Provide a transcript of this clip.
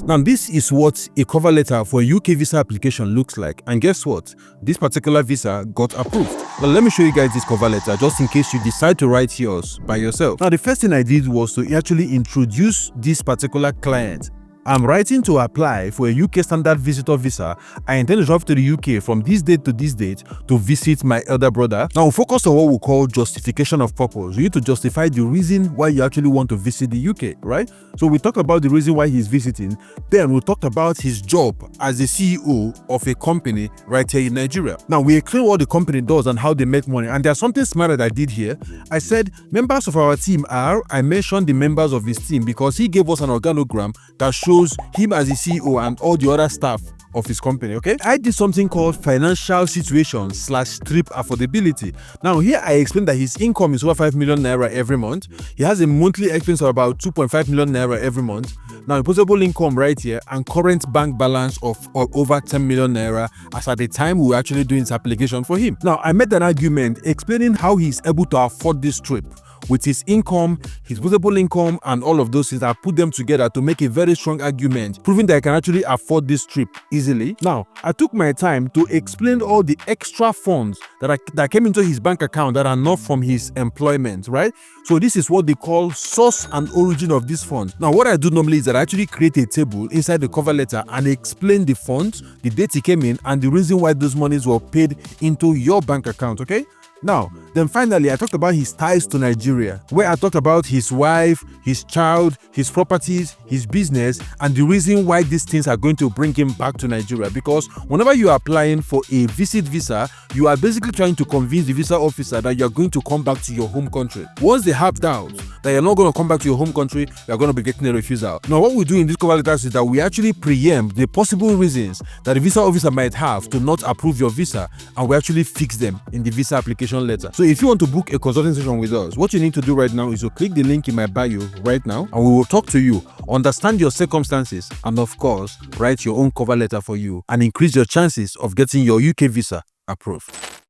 Now, this is what a cover letter for a UK visa application looks like. And guess what? This particular visa got approved. Now, let me show you guys this cover letter just in case you decide to write yours by yourself. Now, the first thing I did was to actually introduce this particular client. I'm writing to apply for a UK standard visitor visa. I intend to travel to the UK from this date to this date to visit my elder brother. Now, we'll focus on what we call justification of purpose. You need to justify the reason why you actually want to visit the UK, right? So we talked about the reason why he's visiting. Then we talked about his job as the CEO of a company right here in Nigeria. Now, we explain what the company does and how they make money. And there's something smart that I did here. I said members of our team are, I mentioned the members of his team because he gave us an organogram that shows him as the CEO and all the other staff of his company. Okay, I did something called financial situation / trip affordability. Now here I explained that his income is over 5 million naira every month. He has a monthly expense of about 2.5 million naira every month. Now imposable income right here and current bank balance of over 10 million naira as at the time we were actually doing this application for him. Now I made an argument explaining how he's able to afford this trip with his income, his visible income, and all of those things. I put them together to make a very strong argument, proving that I can actually afford this trip easily. Now, I took my time to explain all the extra funds that came into his bank account that are not from his employment, right? So this is what they call source and origin of these funds. Now, what I do normally is that I actually create a table inside the cover letter and explain the funds, the date it came in, and the reason why those monies were paid into your bank account, okay? Now, then finally, I talked about his ties to Nigeria, where I talked about his wife, his child, his properties, his business, and the reason why these things are going to bring him back to Nigeria. Because whenever you are applying for a visit visa, you are basically trying to convince the visa officer that you are going to come back to your home country. Once they have doubts that you're not going to come back to your home country, you're going to be getting a refusal. Now, what we do in this cover letters is that we actually preempt the possible reasons that the visa officer might have to not approve your visa, and we actually fix them in the visa application letter. So if you want to book a consulting session with us, what you need to do right now is to click the link in my bio right now, and we will talk to you, understand your circumstances, and of course, write your own cover letter for you and increase your chances of getting your UK visa approved.